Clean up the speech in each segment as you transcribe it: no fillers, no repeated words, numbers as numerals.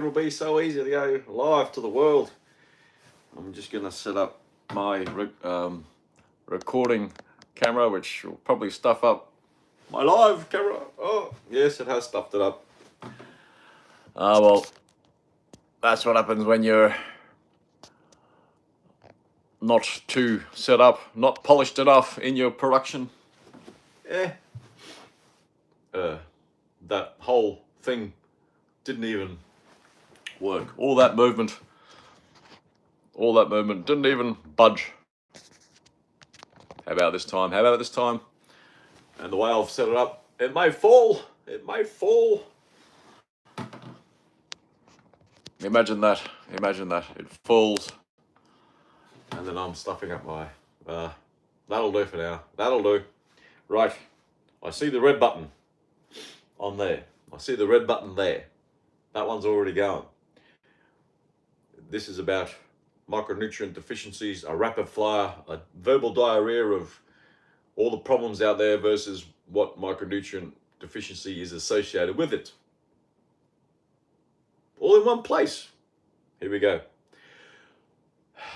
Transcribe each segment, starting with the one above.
It'll be so easy to go live to the world. I'm just going to set up my recording camera, which will probably stuff up my live camera. Oh, yes, it has stuffed it up. Well, that's what happens when you're not too set up, not polished enough in your production. That whole thing didn't even work. All that movement didn't even budge. How about this time? And the way I've set it up, it may fall. Imagine that. It falls. And then I'm stuffing up my, that'll do for now. That'll do. Right. I see the red button on there. That one's already going. This is about micronutrient deficiencies, a rapid fire, a verbal diarrhea of all the problems out there versus what micronutrient deficiency is associated with it. All in one place. Here we go.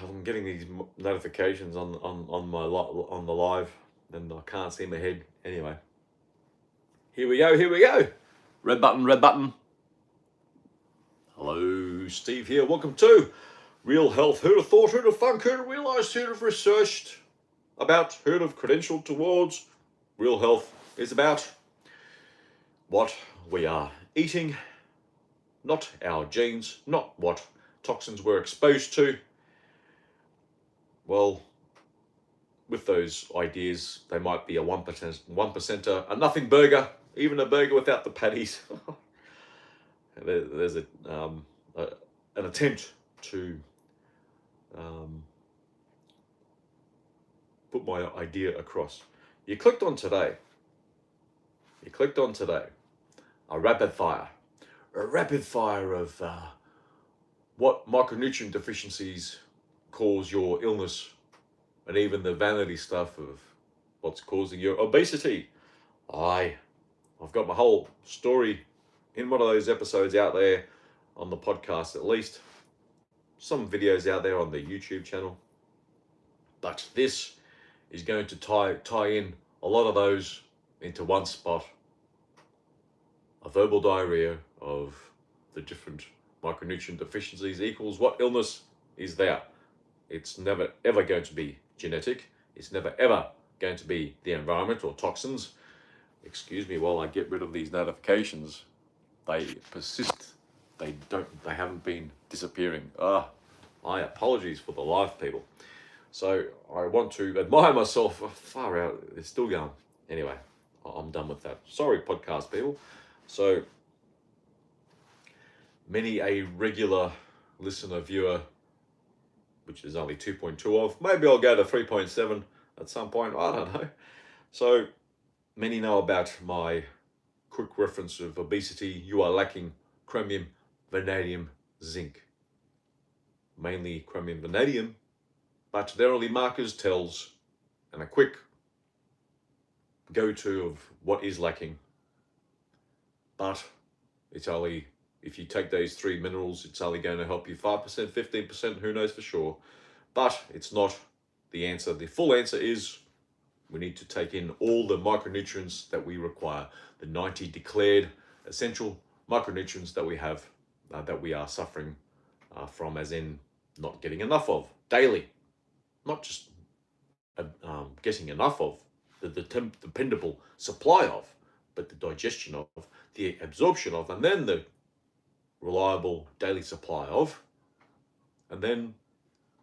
I'm getting these notifications on the live, and I can't see my head. Anyway, here we go. Red button. Hello, Steve here. Welcome to Real Health. Who'd have thought? Who'd have thunk? Who'd have realised? Who'd have researched about? Who'd have credentialed towards? Real Health is about what we are eating, not our genes, not what toxins we're exposed to. Well, with those ideas, they might be a 1%er, a nothing burger, even a burger without the patties. There's an attempt to put my idea across. You clicked on today. A rapid fire of what micronutrient deficiencies cause your illness, and even the vanity stuff of what's causing your obesity. I've got my whole story in one of those episodes out there on the podcast, at least. Some videos out there on the YouTube channel. But this is going to tie in a lot of those into one spot. A verbal diarrhea of the different micronutrient deficiencies equals what illness is there. It's never ever going to be genetic. It's never ever going to be the environment or toxins. Excuse me while I get rid of these notifications. They persist. They haven't been disappearing. My apologies for the live people. So I want to admire myself. Far out, it's still going. Anyway, I'm done with that. Sorry, podcast people. So many a regular listener, viewer, which is only 2.2 of. Maybe I'll go to 3.7 at some point. I don't know. So many know about my quick reference of obesity. You are lacking chromium, vanadium, zinc. Mainly chromium, vanadium, but they're only markers, tells, and a quick go-to of what is lacking. But it's only, if you take those three minerals, it's only going to help you 5%, 15%, who knows for sure. But it's not the answer. The full answer is we need to take in all the micronutrients that we require, the 90 declared essential micronutrients that we have, that we are suffering from, as in not getting enough of daily. Not just getting enough of, the dependable supply of, but the digestion of, the absorption of, and then the reliable daily supply of. And then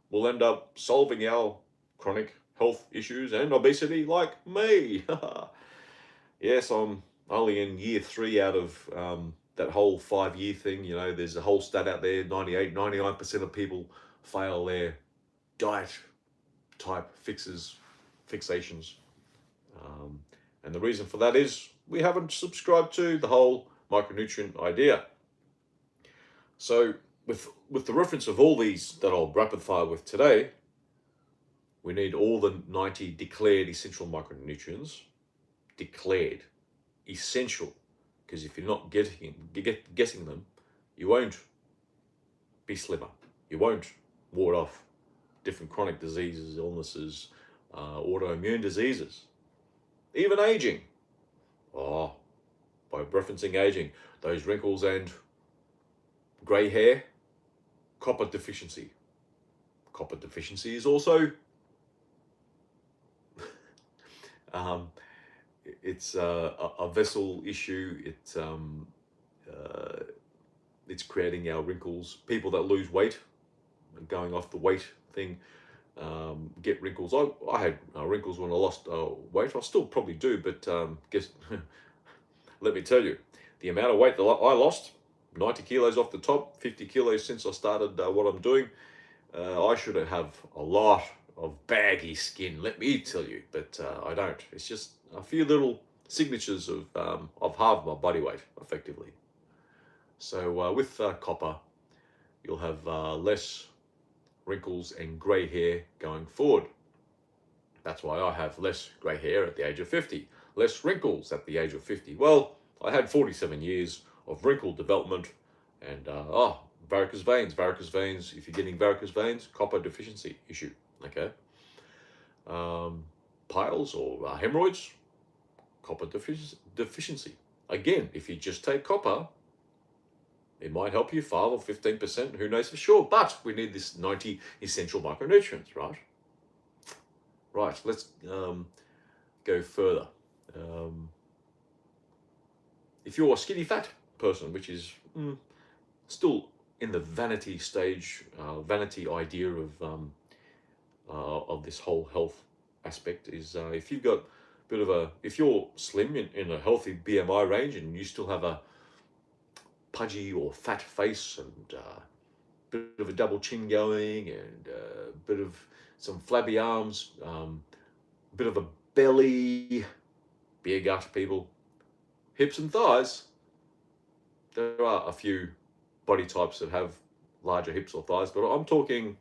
we'll end up solving our chronic health issues and obesity like me. Yes, I'm only in year 3 out of that whole 5-year thing. You know, there's a whole stat out there, 99% of people fail their diet type fixations. And the reason for that is we haven't subscribed to the whole micronutrient idea. So with the reference of all these that I'll rapid fire with today, we need all the 90 declared essential micronutrients. Declared essential, because if you're not getting them, you won't be slimmer. You won't ward off different chronic diseases, illnesses, autoimmune diseases, even aging. Oh, by referencing aging, those wrinkles and grey hair, copper deficiency. Copper deficiency is also um, it's a vessel issue. It's creating our wrinkles. People that lose weight, going off the weight thing, get wrinkles. I had wrinkles when I lost weight. I still probably do, but guess let me tell you, the amount of weight that I lost, 90 kilos off the top, 50 kilos since I started what I'm doing. I should have a lot of baggy skin, let me tell you, but I don't. It's just a few little signatures of half my body weight, effectively. So with copper, you'll have less wrinkles and grey hair going forward. That's why I have less grey hair at the age of 50, less wrinkles at the age of 50. Well, I had 47 years of wrinkle development and varicose veins. Varicose veins, if you're getting varicose veins, copper deficiency issue, okay? Piles or hemorrhoids, copper deficiency. Again, if you just take copper, it might help you 5 or 15%, who knows for sure, but we need this 90 essential micronutrients, right? Right, let's go further. If you're a skinny fat person, which is still in the vanity stage, vanity idea of this whole health aspect, is if you've got a bit of if you're slim in a healthy BMI range and you still have a pudgy or fat face and a bit of a double chin going and a bit of some flabby arms, a bit of a belly, beer gut people, hips and thighs. There are a few body types that have larger hips or thighs, but I'm talking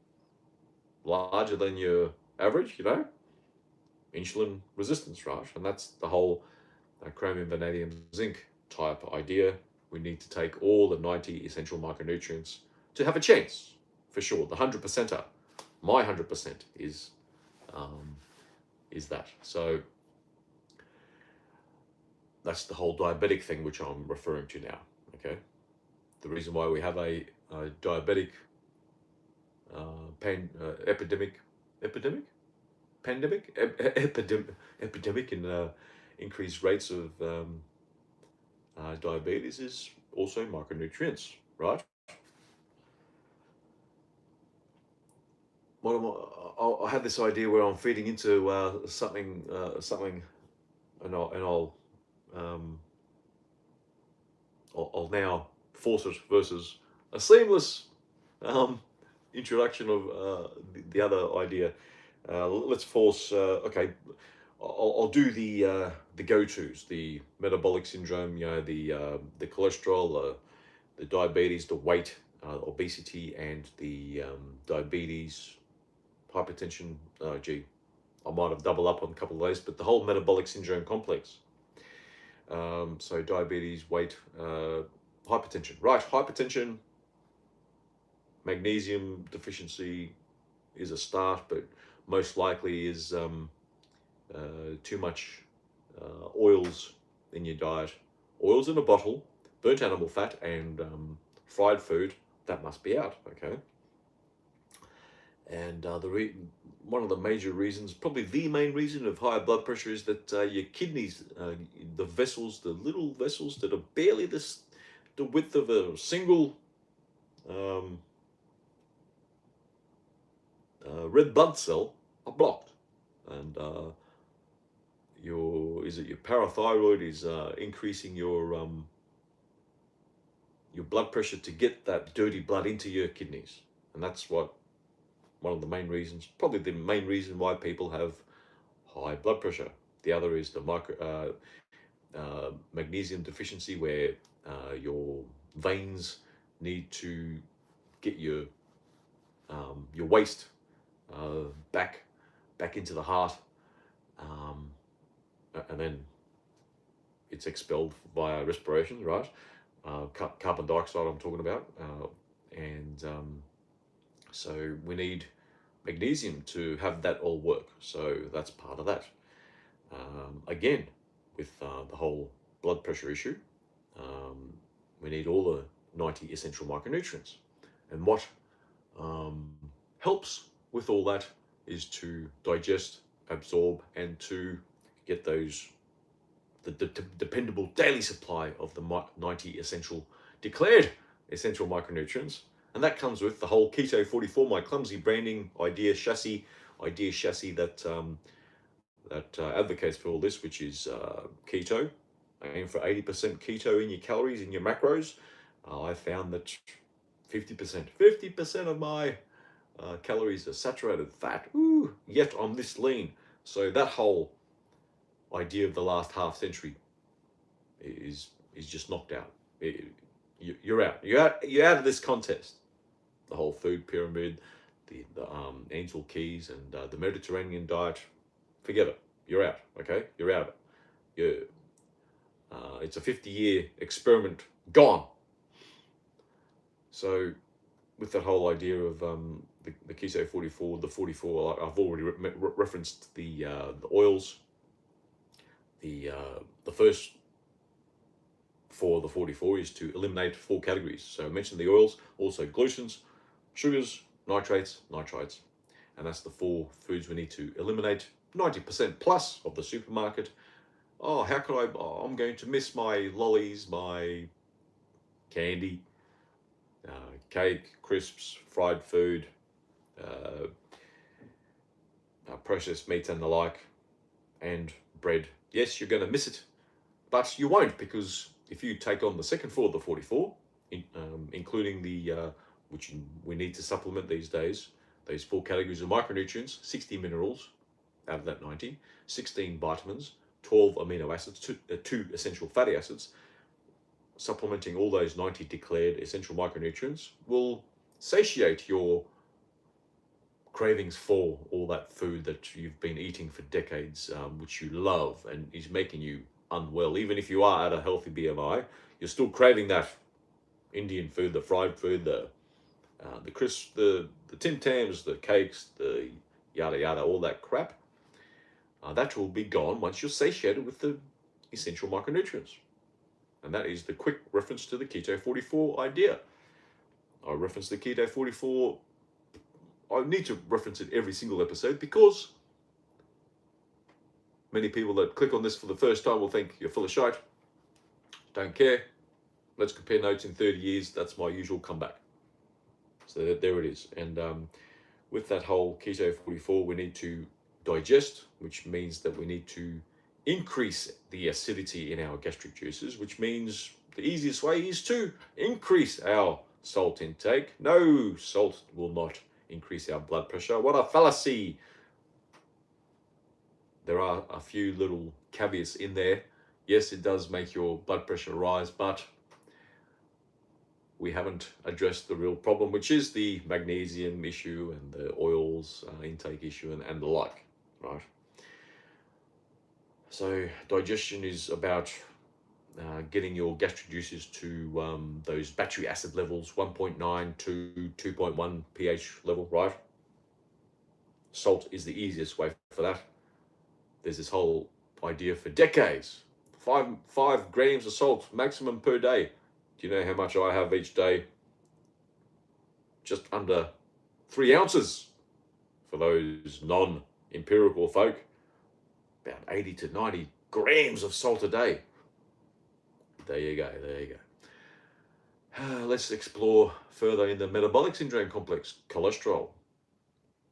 larger than your average, insulin resistance, right? And that's the whole chromium, vanadium, zinc type idea. We need to take all the 90 essential micronutrients to have a chance, for sure. The 100%er, my 100% is that. So that's the whole diabetic thing, which I'm referring to now. Okay, the reason why we have a diabetic epidemic in increased rates of diabetes is also micronutrients, right? I had this idea where I'm feeding into something, and I'll now force it versus a seamless introduction of the other idea. Let's force. Okay, I'll do the go-tos, the metabolic syndrome, the cholesterol, the diabetes, the weight, obesity, and the diabetes, hypertension. I might have doubled up on a couple of those, but the whole metabolic syndrome complex. So diabetes, weight, hypertension. Right, hypertension, magnesium deficiency is a start, but most likely is too much oils in your diet. Oils in a bottle, burnt animal fat, and fried food, that must be out, okay? And one of the major reasons, probably the main reason of higher blood pressure, is that your kidneys, the vessels, the little vessels that are barely the width of a single red blood cell, are blocked. And your parathyroid is increasing your blood pressure to get that dirty blood into your kidneys. And that's one of the main reasons, probably the main reason why people have high blood pressure. The other is the magnesium deficiency, where your veins need to get your waste back into the heart, and then it's expelled via respiration, right? Carbon dioxide I'm talking about, and And so we need magnesium to have that all work. So that's part of that. Again, with the whole blood pressure issue, we need all the 90 essential micronutrients. And what helps with all that is to digest, absorb, and to get those the dependable daily supply of the 90 essential declared essential micronutrients. And that comes with the whole Keto 44, my clumsy branding idea chassis that advocates for all this, which is keto. Aim for 80% keto in your calories, in your macros. I found that 50% of my calories are saturated fat. Ooh, yet I'm this lean. So that whole idea of the last half century is just knocked out. You're out. You're out of this contest. The whole food pyramid, the Angel Keys, and the Mediterranean diet. Forget it. You're out. Okay, you're out of it. It's a 50-year experiment gone. So, with that whole idea of the Keto 44, the 44, I've already referenced the oils. The first for the 44 is to eliminate 4 categories. So I mentioned the oils, also glucens, sugars, nitrates, and that's the 4 foods we need to eliminate. 90% plus of the supermarket. Oh, how could I? Oh, I'm going to miss my lollies, my candy, cake, crisps, fried food, processed meats and the like, and bread. Yes, you're going to miss it, but you won't, because if you take on the second 4 of the 44, including the which we need to supplement these days, those 4 categories of micronutrients, 60 minerals out of that 90, 16 vitamins, 12 amino acids, 2 essential fatty acids. Supplementing all those 90 declared essential micronutrients will satiate your cravings for all that food that you've been eating for decades, which you love and is making you unwell. Even if you are at a healthy BMI, you're still craving that Indian food, the fried food, the crisps, the Tim Tams, the cakes, the yada yada, all that crap. That will be gone once you're satiated with the essential micronutrients. And that is the quick reference to the Keto 44 idea. I reference the Keto 44. I need to reference it every single episode because many people that click on this for the first time will think you're full of shite. Don't care. Let's compare notes in 30 years. That's my usual comeback. So there it is. And with that whole Keto 44, we need to digest, which means that we need to increase the acidity in our gastric juices, which means the easiest way is to increase our salt intake. No, salt will not increase our blood pressure. What a fallacy. There are a few little caveats in there. Yes, it does make your blood pressure rise, but we haven't addressed the real problem, which is the magnesium issue and the oils intake issue and the like, right? So digestion is about getting your gastric juices to those battery acid levels, 1.9 to 2.1 pH level, right? Salt is the easiest way for that. There's this whole idea for decades, 5 grams of salt maximum per day. Do you know how much I have each day? Just under 3 ounces for those non-empirical folk. About 80 to 90 grams of salt a day. There you go. Let's explore further in the metabolic syndrome complex. Cholesterol,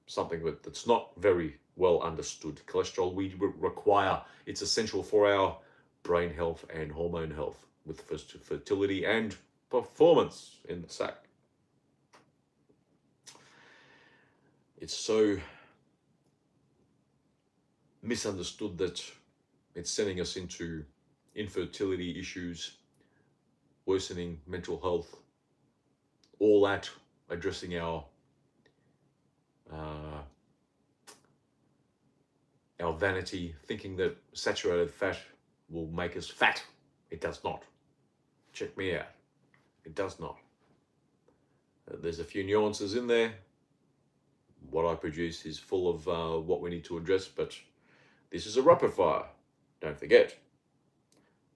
something that's not very well understood. Cholesterol we require. It's essential for our brain health and hormone health, with fertility and performance in the sack. It's so misunderstood that it's sending us into infertility issues, worsening mental health, all that addressing our vanity, thinking that saturated fat will make us fat. It does not. Check me out. It does not. There's a few nuances in there. What I produce is full of what we need to address, but this is a rapid fire, don't forget.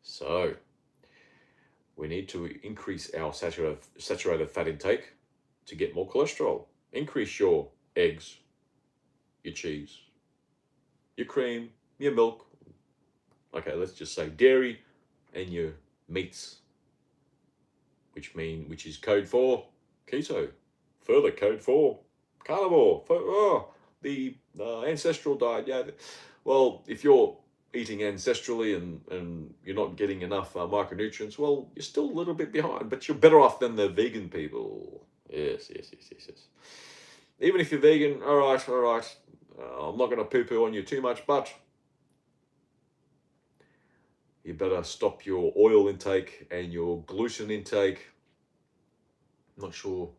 So we need to increase our saturated fat intake to get more cholesterol. Increase your eggs, your cheese, your cream, your milk. Okay, let's just say dairy and your meats, which is code for keto. Further code for carnivore. The ancestral diet. Yeah. Well, if you're eating ancestrally and you're not getting enough micronutrients, well, you're still a little bit behind, but you're better off than the vegan people. Yes. Even if you're vegan, all right. I'm not going to poo-poo on you too much, but you better stop your oil intake and your gluten intake. I'm not sure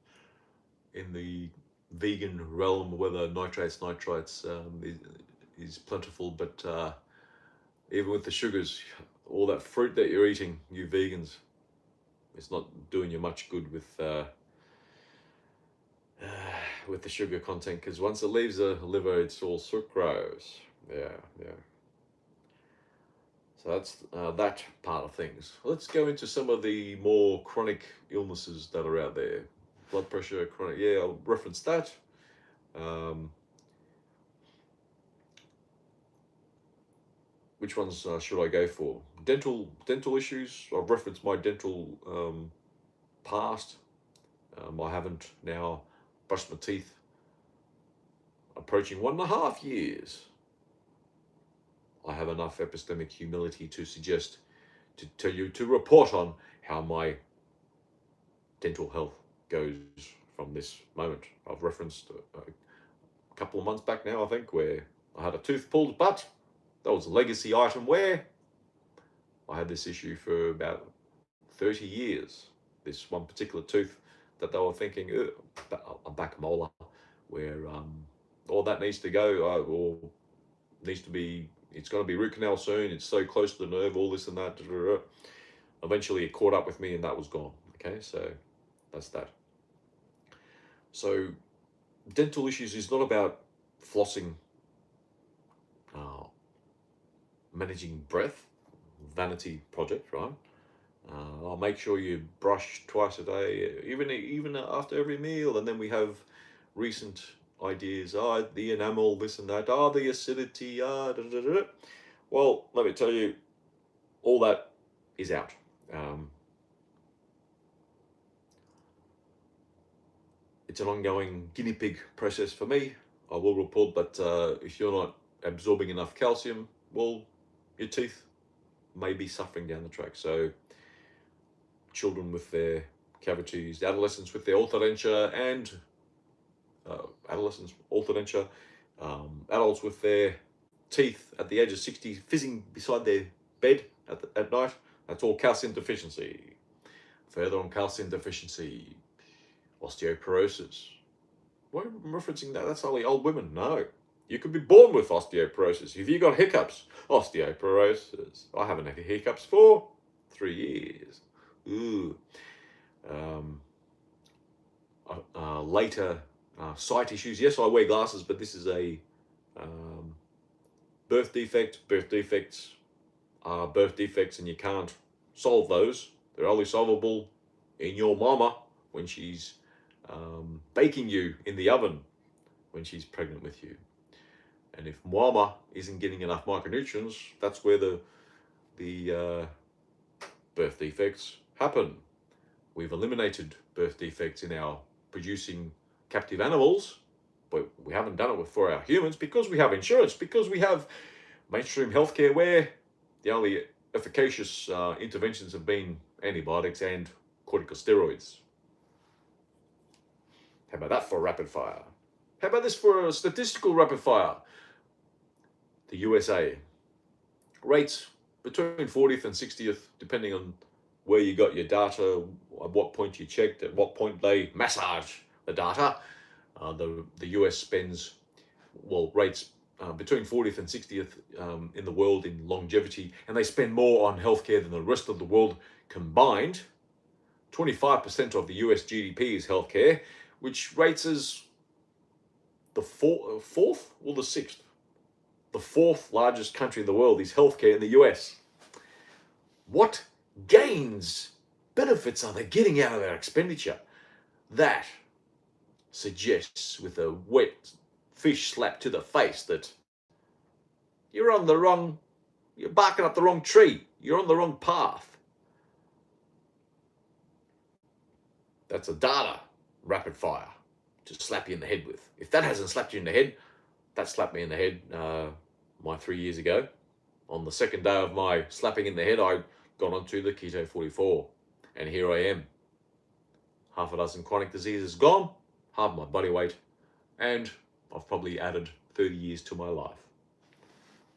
in the vegan realm whether nitrates is plentiful, but even with the sugars, all that fruit that you're eating, you vegans, it's not doing you much good with the sugar content, because once it leaves the liver, it's all sucrose. Yeah. So that's that part of things. Let's go into some of the more chronic illnesses that are out there. Blood pressure, chronic. Yeah, I'll reference that. Which ones should I go for? Dental issues. I've referenced my dental past. I haven't now brushed my teeth. Approaching 1.5 years. I have enough epistemic humility to suggest, to tell you, to report on how my dental health goes from this moment. I've referenced a couple of months back now, I think, where I had a tooth pulled, but that was a legacy item where I had this issue for about 30 years. This one particular tooth that they were thinking, a back molar, where all that needs to go, or needs to be, it's going to be root canal soon, it's so close to the nerve, all this and that. Eventually it caught up with me and that was gone. Okay, so that's that. So dental issues is not about flossing, managing breath, vanity project, right? I'll make sure you brush twice a day, even after every meal, and then we have recent ideas, the enamel, this and that, the acidity, Well, let me tell you, all that is out. It's an ongoing guinea pig process for me. I will report that if you're not absorbing enough calcium, well, your teeth may be suffering down the track. So children with their cavities, adolescents with their orthodontia, and adults with their teeth at the age of 60 fizzing beside their bed at night, that's all calcium deficiency. Further on calcium deficiency, osteoporosis. Why am I referencing that? That's only old women. No. You could be born with osteoporosis. If you got hiccups, osteoporosis. I haven't had hiccups for 3 years. Ooh. Later sight issues. Yes, I wear glasses, but this is a birth defect. Birth defects are birth defects, and you can't solve those. They're only solvable in your mama when she's baking you in the oven when she's pregnant with you. And if mama isn't getting enough micronutrients, that's where the birth defects happen. We've eliminated birth defects in our producing captive animals, but we haven't done it for our humans because we have insurance, because we have mainstream healthcare where the only efficacious interventions have been antibiotics and corticosteroids. How about that for rapid fire? How about this for a statistical rapid fire? The USA rates between 40th and 60th, depending on where you got your data, at what point you checked, at what point they massage the data. The US spends, rates between 40th and 60th in the world in longevity, and they spend more on healthcare than the rest of the world combined. 25% of the US GDP is healthcare, which rates as the fourth or the sixth. The fourth largest country in the world is healthcare in the US. What gains, benefits are they getting out of their expenditure? That suggests with a wet fish slap to the face that you're barking up the wrong tree. You're on the wrong path. That's a data rapid fire to slap you in the head with. If that hasn't slapped you in the head, that slapped me in the head my 3 years ago. On the second day of my slapping in the head, I got onto the Keto 44. And here I am. Half a dozen chronic diseases gone, half my body weight, and I've probably added 30 years to my life.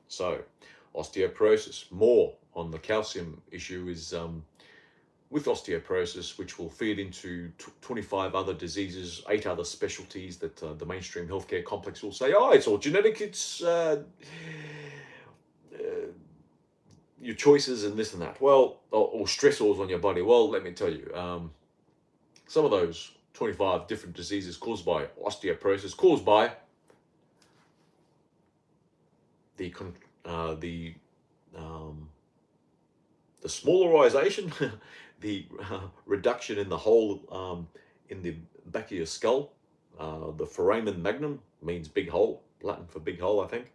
So, osteoporosis. More on the calcium issue is with osteoporosis, which will feed into 25 other diseases, 8 other specialties that the mainstream healthcare complex will say, oh, it's all genetic, it's your choices and this and that. Well, or stressors on your body. Well, let me tell you, some of those 25 different diseases caused by osteoporosis, caused by the smallarization, the reduction in the hole in the back of your skull. The foramen magnum means big hole, Latin for big hole, I think.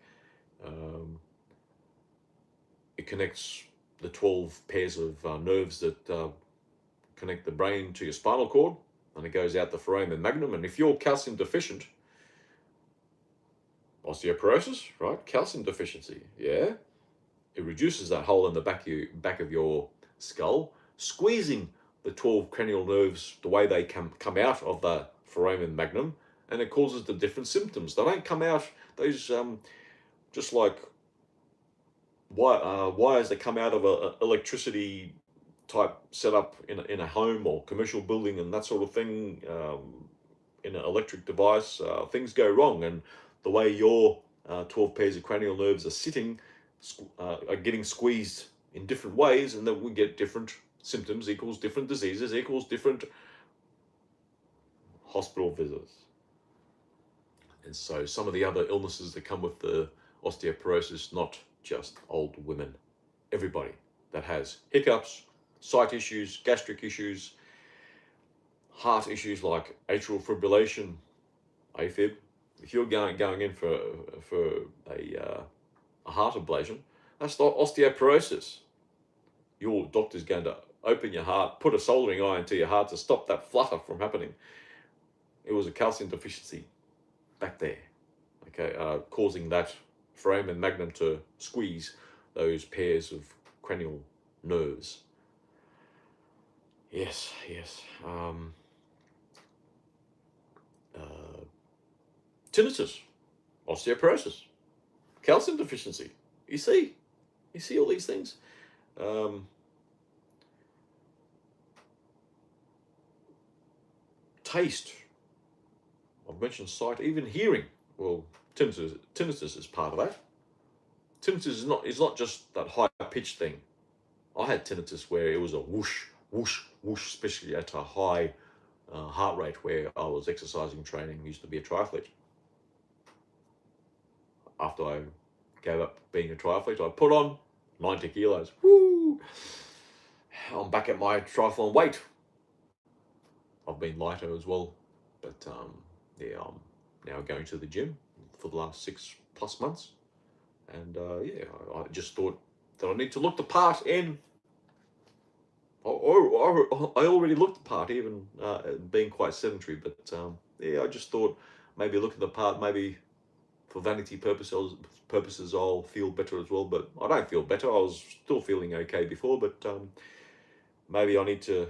It connects the 12 pairs of nerves that connect the brain to your spinal cord, and it goes out the foramen magnum. And if you're calcium deficient, osteoporosis, right? Calcium deficiency, yeah. It reduces that hole in the back of your skull, squeezing the 12 cranial nerves the way they come out of the foramen magnum, and it causes the different symptoms. They don't come out, those just like wires that come out of a electricity type setup in a home or commercial building and that sort of thing, in an electric device. Things go wrong, and the way your 12 pairs of cranial nerves are sitting are getting squeezed in different ways, and then we get different symptoms equals different diseases equals different hospital visits. And so some of the other illnesses that come with the osteoporosis, not just old women, everybody that has hiccups, sight issues, gastric issues, heart issues like atrial fibrillation, AFib. If you're going in for a heart ablation, that's not osteoporosis. Your doctor's going to open your heart, put a soldering iron to your heart to stop that flutter from happening. It was a calcium deficiency back there, okay, causing that foramen magnum to squeeze those pairs of cranial nerves. Yes. Tinnitus, osteoporosis, calcium deficiency. You see all these things. Taste. I've mentioned sight, even hearing. Well, tinnitus is part of that. Tinnitus is not just that high pitched thing. I had tinnitus where it was a whoosh, whoosh, whoosh, especially at a high heart rate where I was exercising training. Used to be a triathlete. After I gave up being a triathlete, I put on 90 kilos. Woo! I'm back at my triathlon weight. I've been lighter as well, but yeah, I'm now going to the gym for the last 6+ months, and yeah, I just thought that I need to look the part in. I already looked the part, even being quite sedentary, but yeah, I just thought maybe looking the part, maybe for vanity purposes I'll feel better as well, but I don't feel better. I was still feeling okay before, but maybe I need to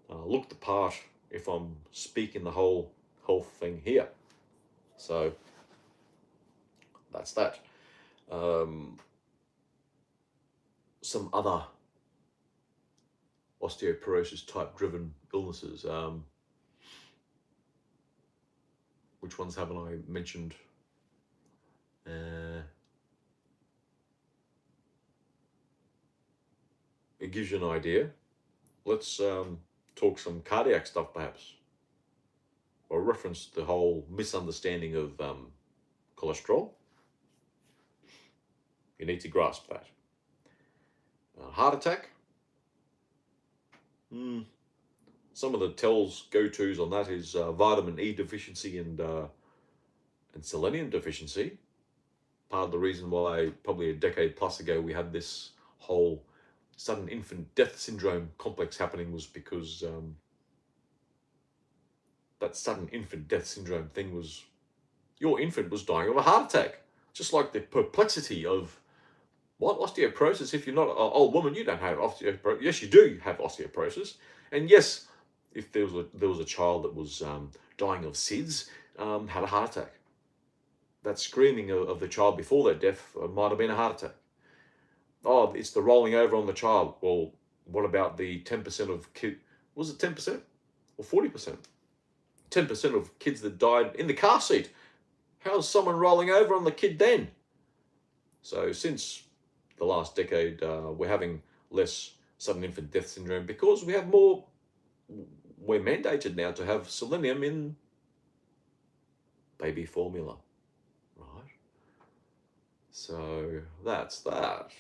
look the part if I'm speaking the whole health thing here. So that's that. Some other osteoporosis type driven illnesses. Which ones haven't I mentioned? It gives you an idea. Let's talk some cardiac stuff perhaps, or reference the whole misunderstanding of cholesterol. You need to grasp that. Heart attack. Some of the tells go-tos on that is vitamin E deficiency and selenium deficiency. Part of the reason why probably a decade plus ago we had this whole sudden infant death syndrome complex happening was because that sudden infant death syndrome thing was your infant was dying of a heart attack. Just like the perplexity of what osteoporosis? If you're not an old woman, you don't have osteoporosis. Yes, you do have osteoporosis, and yes, if there was a child that was dying of SIDS, had a heart attack. That screaming of the child before their death might have been a heart attack. Oh, it's the rolling over on the child. Well, what about the 10% of kids? Was it 10% or 40%? 10% of kids that died in the car seat. How's someone rolling over on the kid then? So since the last decade, we're having less sudden infant death syndrome because we have more. We're mandated now to have selenium in baby formula, right? So that's that.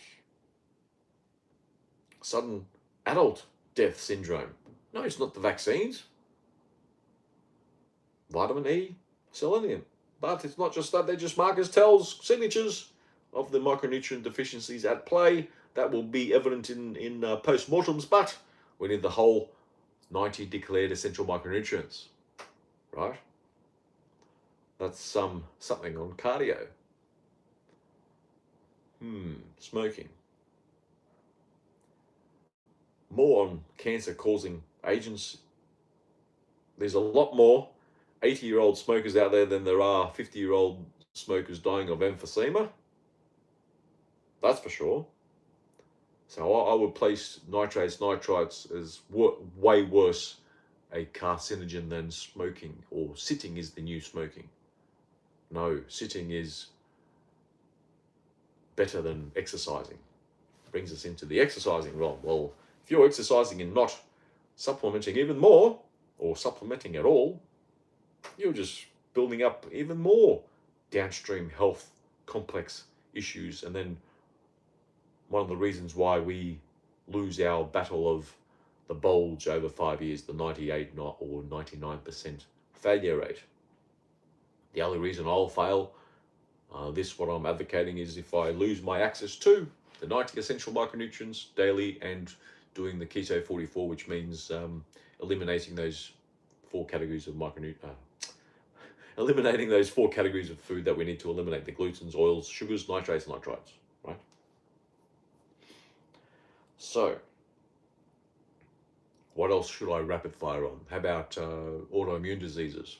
Sudden adult death syndrome. No, it's not the vaccines. Vitamin E, selenium. But it's not just that, they're just markers, tells, signatures of the micronutrient deficiencies at play. That will be evident in post-mortems, but we need the whole 90 declared essential micronutrients, right? That's something on cardio. Smoking. More on cancer-causing agents. There's a lot more 80-year-old smokers out there than there are 50-year-old smokers dying of emphysema. That's for sure. So I would place nitrates, nitrites as way worse a carcinogen than smoking, or sitting is the new smoking. No, sitting is better than exercising. Brings us into the exercising realm. Well, if you're exercising and not supplementing even more, or supplementing at all, you're just building up even more downstream health complex issues. And then one of the reasons why we lose our battle of the bulge over 5 years, the 98 or 99% failure rate. The only reason I'll fail, what I'm advocating is if I lose my access to the 90 essential micronutrients daily and doing the Keto 44, which means eliminating those 4 categories of eliminating those 4 categories of food that we need to eliminate: the glutens, oils, sugars, nitrates, and nitrites, right? So, what else should I rapid fire on? How about autoimmune diseases?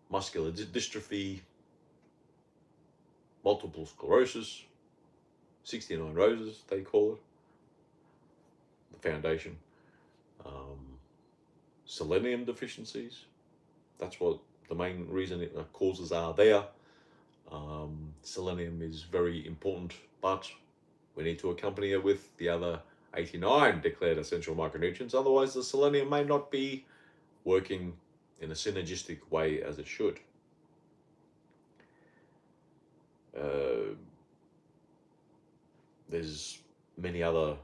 Muscular dystrophy, multiple sclerosis, 69 roses, they call it, the foundation. Selenium deficiencies, that's what the main reason causes are there. Selenium is very important, but we need to accompany it with the other 89 declared essential micronutrients. Otherwise, the selenium may not be working in a synergistic way as it should. There's many other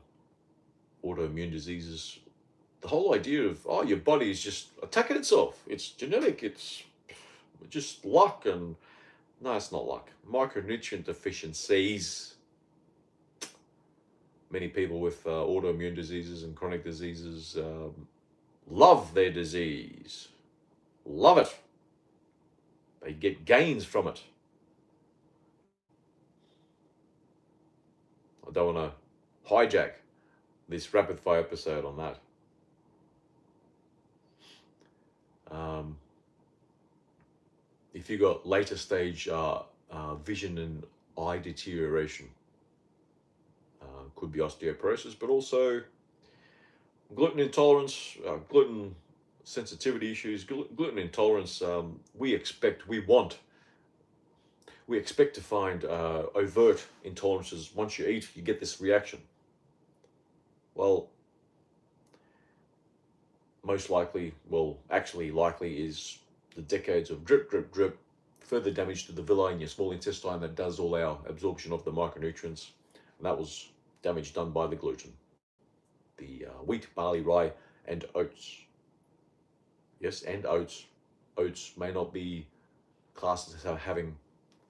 autoimmune diseases. The whole idea of, your body is just attacking itself. It's genetic. It's just luck. And no, it's not luck. Micronutrient deficiencies. Many people with autoimmune diseases and chronic diseases love their disease. Love it. They get gains from it. I don't want to hijack this rapid fire episode on that. If you got later stage vision and eye deterioration, could be osteoporosis, but also gluten intolerance, gluten sensitivity issues, gluten intolerance. We expect to find overt intolerances. Once you eat, you get this reaction. Well, most likely, well, actually likely, is the decades of drip, drip, drip, further damage to the villi in your small intestine that does all our absorption of the micronutrients. And that was damage done by the gluten, the wheat, barley, rye, and oats. Yes, and oats. Oats may not be classed as having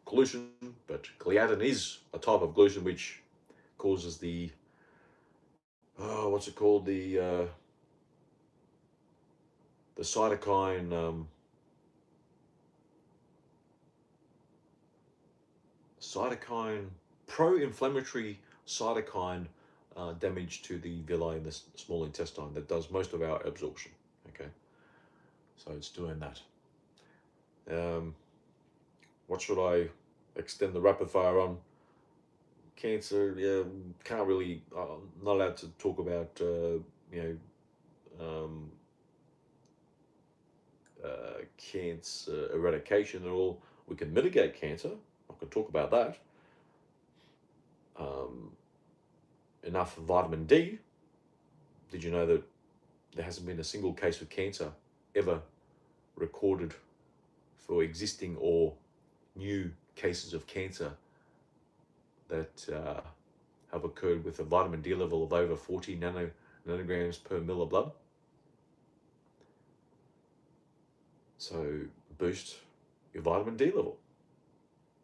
gluten, but gliadin is a type of gluten which causes the what's it called, the cytokine pro-inflammatory cytokine damage to the villi in the small intestine that does most of our absorption. Okay, so it's doing that. What should I extend the rapid fire on? Cancer, yeah, can't really, not allowed to talk about, cancer eradication at all. We can mitigate cancer. I can talk about that. Enough vitamin D. Did you know that there hasn't been a single case of cancer ever recorded for existing or new cases of cancer that have occurred with a vitamin D level of over 40 nanograms per mil of blood? So boost your vitamin D level.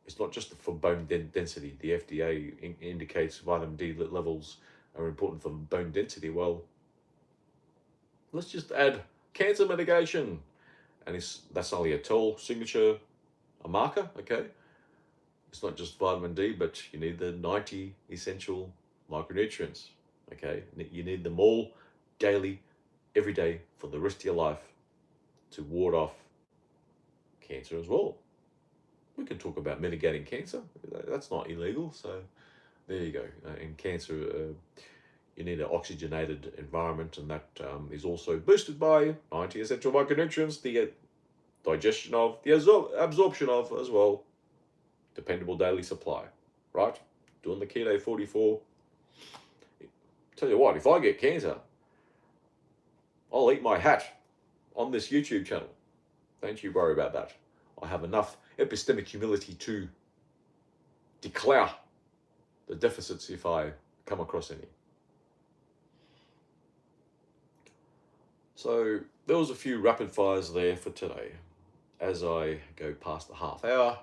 It's not just for bone density. The FDA indicates vitamin D levels are important for bone density. Well, let's just add cancer mitigation. And that's only a toll signature, a marker, okay? It's not just vitamin D, but you need the 90 essential micronutrients, okay? You need them all daily, every day for the rest of your life to ward off cancer as well. We can talk about mitigating cancer. That's not illegal. So there you go. In cancer, you need an oxygenated environment, and that is also boosted by 90 essential micronutrients, the digestion of, the absorption of as well. Dependable daily supply, right? Doing the Keto 44. Tell you what, if I get cancer, I'll eat my hat on this YouTube channel. Don't you worry about that. I have enough epistemic humility to declare the deficits if I come across any. So there was a few rapid fires there for today. As I go past the half hour,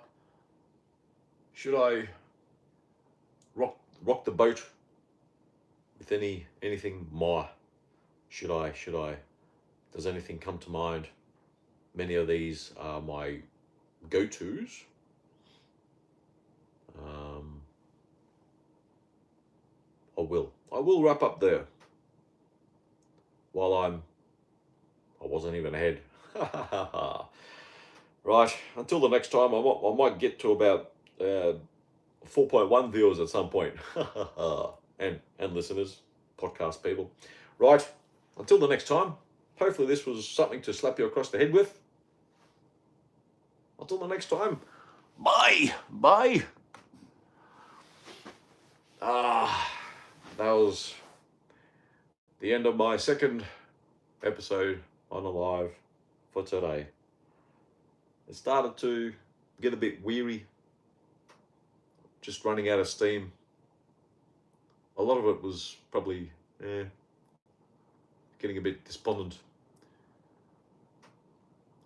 should I rock the boat with anything more? Should I? Does anything come to mind? Many of these are my go-tos. I will wrap up there. While I wasn't even ahead. Right, until the next time, I might get to about 4.1 viewers at some point. and listeners, podcast people. Right, until the next time, hopefully this was something to slap you across the head with. Until the next time, bye. That was the end of my second episode on Alive for today. It started to get a bit weary, just running out of steam. A lot of it was probably getting a bit despondent.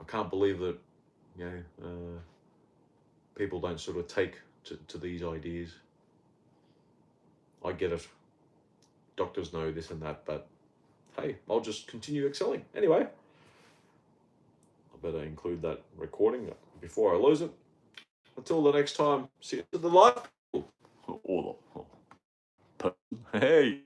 I can't believe that people don't sort of take to these ideas. I get it. Doctors know this and that, but hey, I'll just continue excelling. Anyway, I better include that recording before I lose it. Until the next time, see you to the live. Or the person. Hey.